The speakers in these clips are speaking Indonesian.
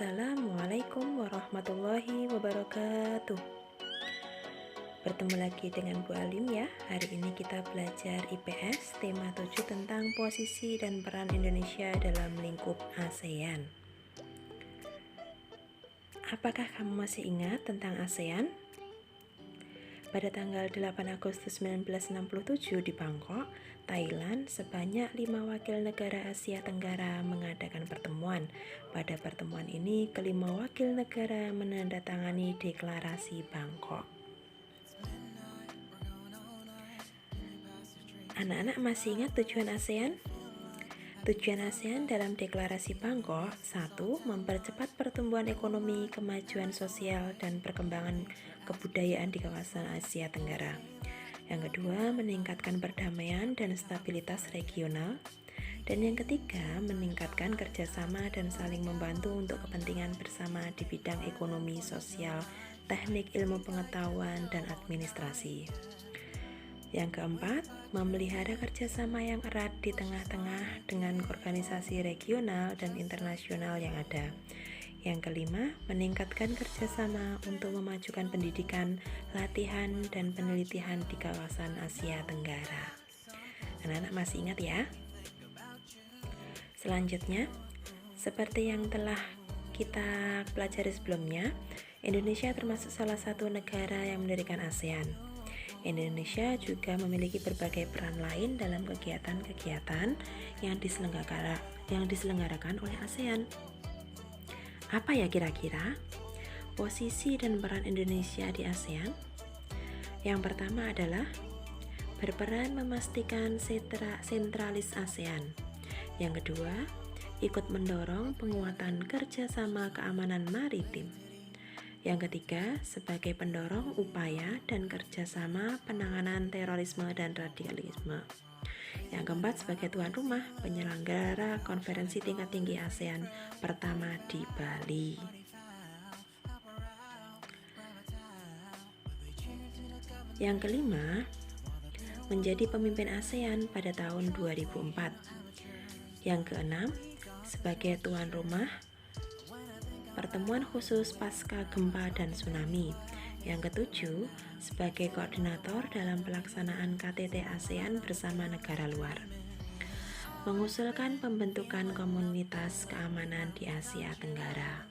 Assalamualaikum warahmatullahi wabarakatuh. Bertemu lagi dengan Bu Alim ya. Hari ini kita belajar IPS tema 7 tentang posisi dan peran Indonesia dalam lingkup ASEAN. Apakah kamu masih ingat tentang ASEAN? Pada tanggal 8 Agustus 1967 di Bangkok, Thailand, sebanyak 5 wakil negara Asia Tenggara mengadakan pertemuan. Pada pertemuan ini, kelima wakil negara menandatangani Deklarasi Bangkok. Anak-anak masih ingat tujuan ASEAN? Tujuan ASEAN dalam Deklarasi Bangkok: 1. Mempercepat pertumbuhan ekonomi, kemajuan sosial, dan perkembangan kebudayaan di kawasan Asia Tenggara. Yang kedua, meningkatkan perdamaian dan stabilitas regional. Dan yang ketiga, meningkatkan kerjasama dan saling membantu untuk kepentingan bersama di bidang ekonomi, sosial, teknik, ilmu pengetahuan, dan administrasi. Yang keempat, memelihara kerjasama yang erat di tengah-tengah dengan organisasi regional dan internasional yang ada. Yang kelima, meningkatkan kerjasama untuk memajukan pendidikan, latihan, dan penelitian di kawasan Asia Tenggara. Anak-anak masih ingat ya? Selanjutnya, seperti yang telah kita pelajari sebelumnya, Indonesia termasuk salah satu negara yang mendirikan ASEAN. Indonesia juga memiliki berbagai peran lain dalam kegiatan-kegiatan yang diselenggarakan oleh ASEAN. Apa ya kira-kira posisi dan peran Indonesia di ASEAN? Yang pertama adalah berperan memastikan sentralis ASEAN. Yang kedua, ikut mendorong penguatan kerjasama keamanan maritim. Yang ketiga, sebagai pendorong upaya dan kerjasama penanganan terorisme dan radikalisme. Yang keempat, sebagai tuan rumah penyelenggara konferensi tingkat tinggi ASEAN pertama di Bali. Yang kelima, menjadi pemimpin ASEAN pada tahun 2004. Yang keenam, sebagai tuan rumah pertemuan khusus pasca gempa dan tsunami. Yang ketujuh, sebagai koordinator dalam pelaksanaan KTT ASEAN bersama negara luar. Mengusulkan pembentukan komunitas keamanan di Asia Tenggara.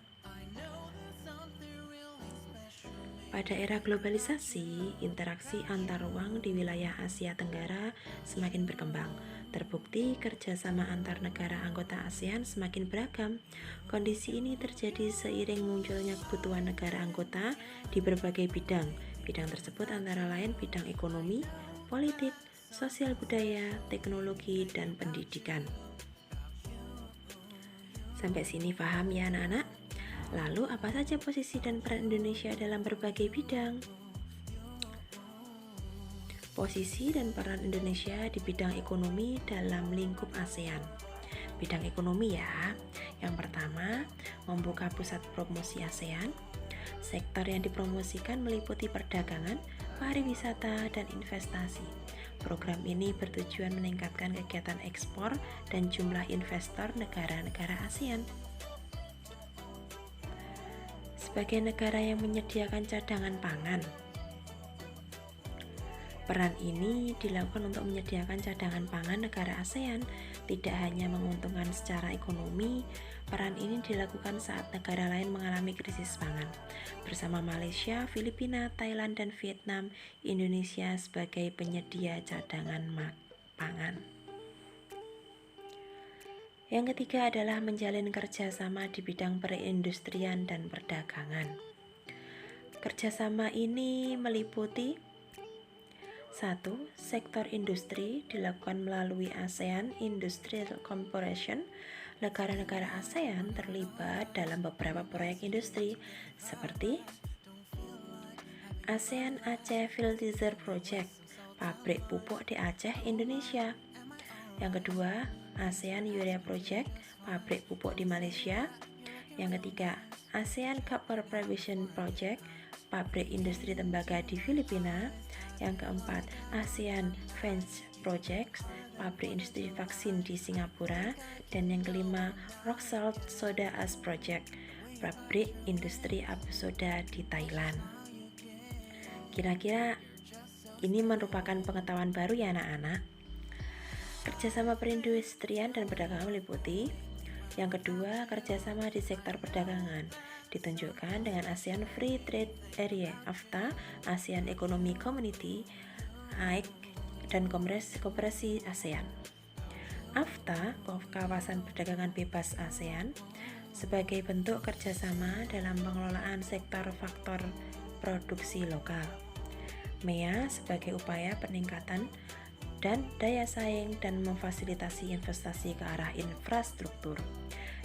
Pada era globalisasi, interaksi antar ruang di wilayah Asia Tenggara semakin berkembang. Terbukti kerjasama antar negara anggota ASEAN semakin beragam. Kondisi ini terjadi seiring munculnya kebutuhan negara anggota di berbagai bidang. Bidang tersebut antara lain bidang ekonomi, politik, sosial budaya, teknologi, dan pendidikan. Sampai sini paham ya anak-anak? Lalu apa saja posisi dan peran Indonesia dalam berbagai bidang? Posisi dan peran Indonesia di bidang ekonomi dalam lingkup ASEAN. Bidang ekonomi ya. Yang pertama, membuka pusat promosi ASEAN. Sektor yang dipromosikan meliputi perdagangan, pariwisata, dan investasi. Program ini bertujuan meningkatkan kegiatan ekspor dan jumlah investor negara-negara ASEAN. Sebagai negara yang menyediakan cadangan pangan, peran ini dilakukan untuk menyediakan cadangan pangan negara ASEAN. Tidak hanya menguntungkan secara ekonomi, peran ini dilakukan saat negara lain mengalami krisis pangan. Bersama Malaysia, Filipina, Thailand, dan Vietnam, Indonesia sebagai penyedia cadangan pangan. Yang ketiga adalah menjalin kerjasama di bidang perindustrian dan perdagangan. Kerjasama ini meliputi 1. Sektor industri dilakukan melalui ASEAN Industrial Cooperation. Negara-negara ASEAN terlibat dalam beberapa proyek industri seperti ASEAN Aceh Fertilizer Project, pabrik pupuk di Aceh, Indonesia. Yang kedua, ASEAN Urea Project, pabrik pupuk di Malaysia. Yang ketiga, ASEAN Copper Prevention Project, pabrik industri tembaga di Filipina. Yang keempat, ASEAN Vance Project, pabrik industri vaksin di Singapura. Dan yang kelima, Rock Salt Soda Ash Project, pabrik industri abu soda di Thailand. Kira-kira ini merupakan pengetahuan baru ya anak-anak. Kerjasama perindustrian dan perdagangan meliputi yang kedua, kerjasama di sektor perdagangan ditunjukkan dengan ASEAN Free Trade Area, AFTA, ASEAN Economic Community, AEC, dan Koperasi ASEAN. AFTA, kawasan perdagangan bebas ASEAN, sebagai bentuk kerjasama dalam pengelolaan sektor faktor produksi lokal. MEA sebagai upaya peningkatan dan daya saing dan memfasilitasi investasi ke arah infrastruktur.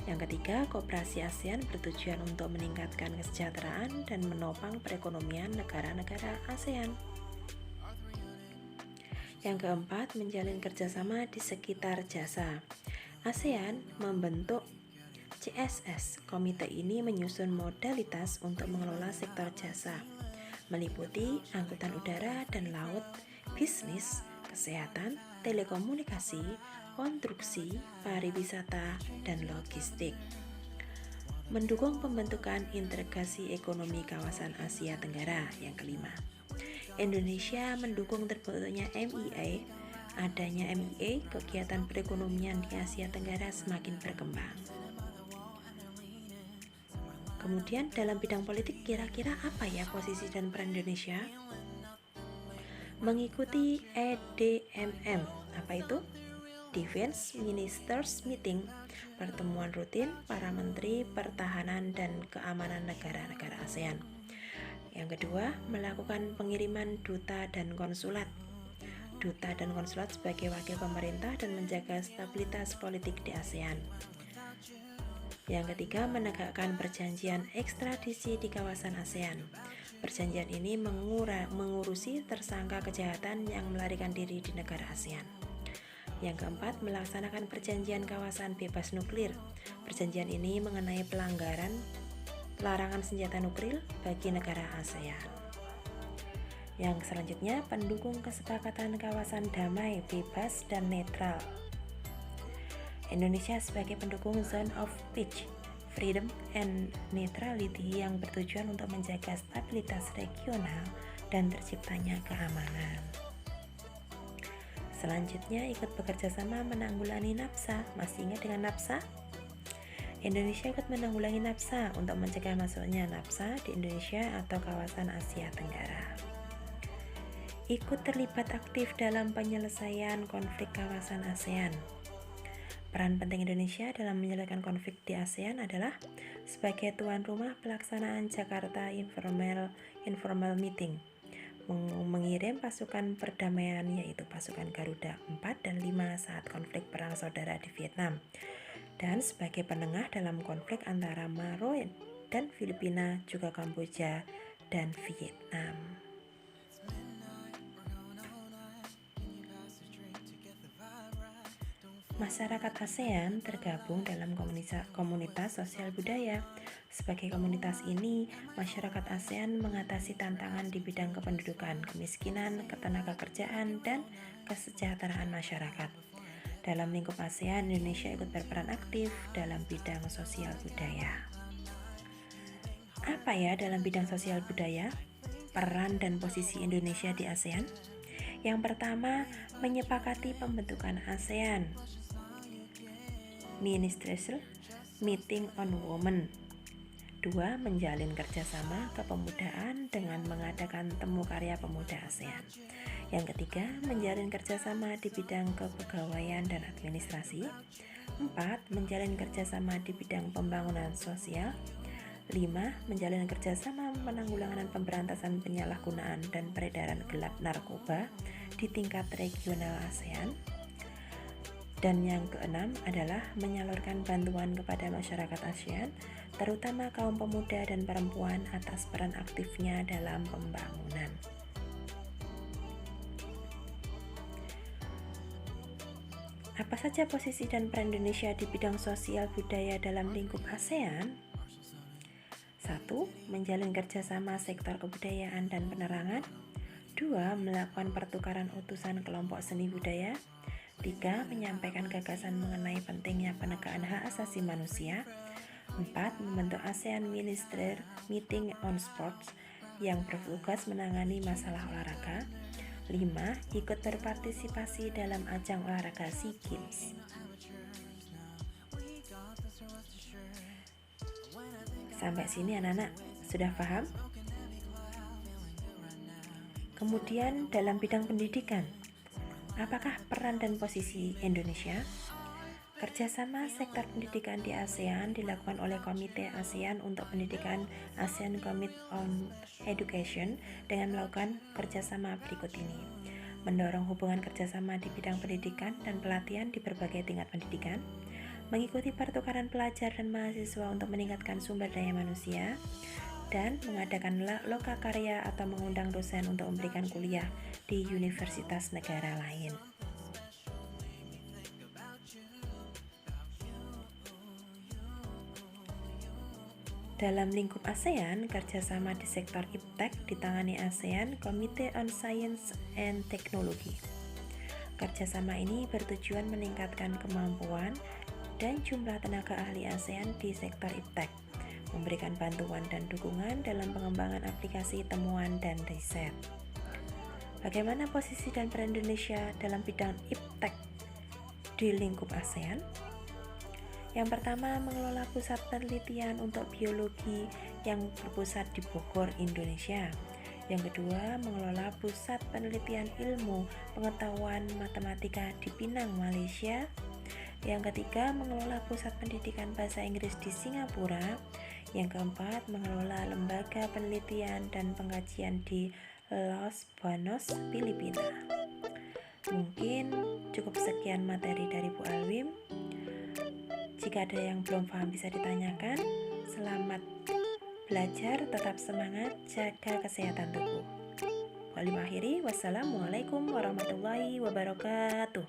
Yang ketiga, Koperasi ASEAN bertujuan untuk meningkatkan kesejahteraan dan menopang perekonomian negara-negara ASEAN. Yang keempat, menjalin kerjasama di sekitar jasa. ASEAN membentuk CSS. Komite ini menyusun modalitas untuk mengelola sektor jasa, meliputi angkutan udara dan laut, bisnis, kesehatan, telekomunikasi, konstruksi, pariwisata, dan logistik. Mendukung pembentukan integrasi ekonomi kawasan Asia Tenggara. Yang kelima, Indonesia mendukung terbentuknya MEA. Adanya MEA, kegiatan perekonomian di Asia Tenggara semakin berkembang. Kemudian dalam bidang politik, kira-kira apa ya posisi dan peran Indonesia? Mengikuti EDMM, apa itu? Defense Ministers Meeting, pertemuan rutin para menteri pertahanan dan keamanan negara-negara ASEAN. Yang kedua, melakukan pengiriman duta dan konsulat. Duta dan konsulat sebagai wakil pemerintah dan menjaga stabilitas politik di ASEAN. Yang ketiga, menegakkan perjanjian ekstradisi di kawasan ASEAN. Perjanjian ini mengurusi tersangka kejahatan yang melarikan diri di negara ASEAN. Yang keempat, melaksanakan perjanjian kawasan bebas nuklir. Perjanjian ini mengenai larangan senjata nuklir bagi negara ASEAN. Yang selanjutnya, pendukung kesepakatan kawasan damai, bebas, dan netral. Indonesia sebagai pendukung Zone of Peace, Freedom, and Neutrality yang bertujuan untuk menjaga stabilitas regional dan terciptanya keamanan. Selanjutnya, ikut bekerja sama menanggulangi nafsa. Masih ingat dengan nafsa? Indonesia ikut menanggulangi nafsa untuk mencegah masuknya nafsa di Indonesia atau kawasan Asia Tenggara. Ikut terlibat aktif dalam penyelesaian konflik kawasan ASEAN. Peran penting Indonesia dalam menyelesaikan konflik di ASEAN adalah sebagai tuan rumah pelaksanaan Jakarta Informal Meeting, mengirim pasukan perdamaian yaitu pasukan Garuda 4 dan 5 saat konflik perang saudara di Vietnam, dan sebagai penengah dalam konflik antara Maro dan Filipina, juga Kamboja dan Vietnam. Masyarakat ASEAN tergabung dalam komunitas sosial budaya. Sebagai komunitas ini, masyarakat ASEAN mengatasi tantangan di bidang kependudukan, kemiskinan, ketenagakerjaan, dan kesejahteraan masyarakat. Dalam lingkup ASEAN, Indonesia ikut berperan aktif dalam bidang sosial budaya. Apa ya dalam bidang sosial budaya? Peran dan posisi Indonesia di ASEAN? Yang pertama, menyepakati pembentukan ASEAN Ministerial Meeting on Women. 2. Menjalin kerjasama kepemudaan dengan mengadakan temu karya pemuda ASEAN. Yang ketiga, menjalin kerjasama di bidang kepegawaian dan administrasi. 4. Menjalin kerjasama di bidang pembangunan sosial. 5. Menjalin kerjasama penanggulangan pemberantasan penyalahgunaan dan peredaran gelap narkoba di tingkat regional ASEAN. Dan yang keenam adalah menyalurkan bantuan kepada masyarakat ASEAN, terutama kaum pemuda dan perempuan atas peran aktifnya dalam pembangunan. Apa saja posisi dan peran Indonesia di bidang sosial budaya dalam lingkup ASEAN? 1. Menjalin kerjasama sektor kebudayaan dan penerangan. 2. Melakukan pertukaran utusan kelompok seni budaya. 3. Menyampaikan gagasan mengenai pentingnya penegakan hak asasi manusia. 4. Membentuk ASEAN Minister Meeting on Sports yang bertugas menangani masalah olahraga. 5. Ikut berpartisipasi dalam ajang olahraga SEA Games. Sampai sini anak-anak sudah paham? Kemudian dalam bidang pendidikan, apakah peran dan posisi Indonesia? Kerjasama sektor pendidikan di ASEAN dilakukan oleh Komite ASEAN untuk Pendidikan ASEAN Committee on Education dengan melakukan kerjasama berikut ini. Mendorong hubungan kerjasama di bidang pendidikan dan pelatihan di berbagai tingkat pendidikan, mengikuti pertukaran pelajar dan mahasiswa untuk meningkatkan sumber daya manusia, dan mengadakan loka karya atau mengundang dosen untuk memberikan kuliah di universitas negara lain. Dalam lingkup ASEAN, kerjasama di sektor iptek ditangani ASEAN Committee on Science and Technology. Kerjasama ini bertujuan meningkatkan kemampuan dan jumlah tenaga ahli ASEAN di sektor iptek, memberikan bantuan dan dukungan dalam pengembangan aplikasi temuan dan riset. Bagaimana posisi dan peran Indonesia dalam bidang iptek di lingkup ASEAN? Yang pertama, mengelola pusat penelitian untuk biologi yang berpusat di Bogor, Indonesia. Yang kedua, mengelola pusat penelitian ilmu pengetahuan matematika di Penang, Malaysia. Yang ketiga, mengelola pusat pendidikan bahasa Inggris di Singapura. Yang keempat, mengelola lembaga penelitian dan pengkajian di Los Banos, Filipina. Mungkin cukup sekian materi dari Bu Alwim. Jika ada yang belum paham bisa ditanyakan. Selamat belajar, tetap semangat, jaga kesehatan tubuh. Wali akhiri, wassalamualaikum warahmatullahi wabarakatuh.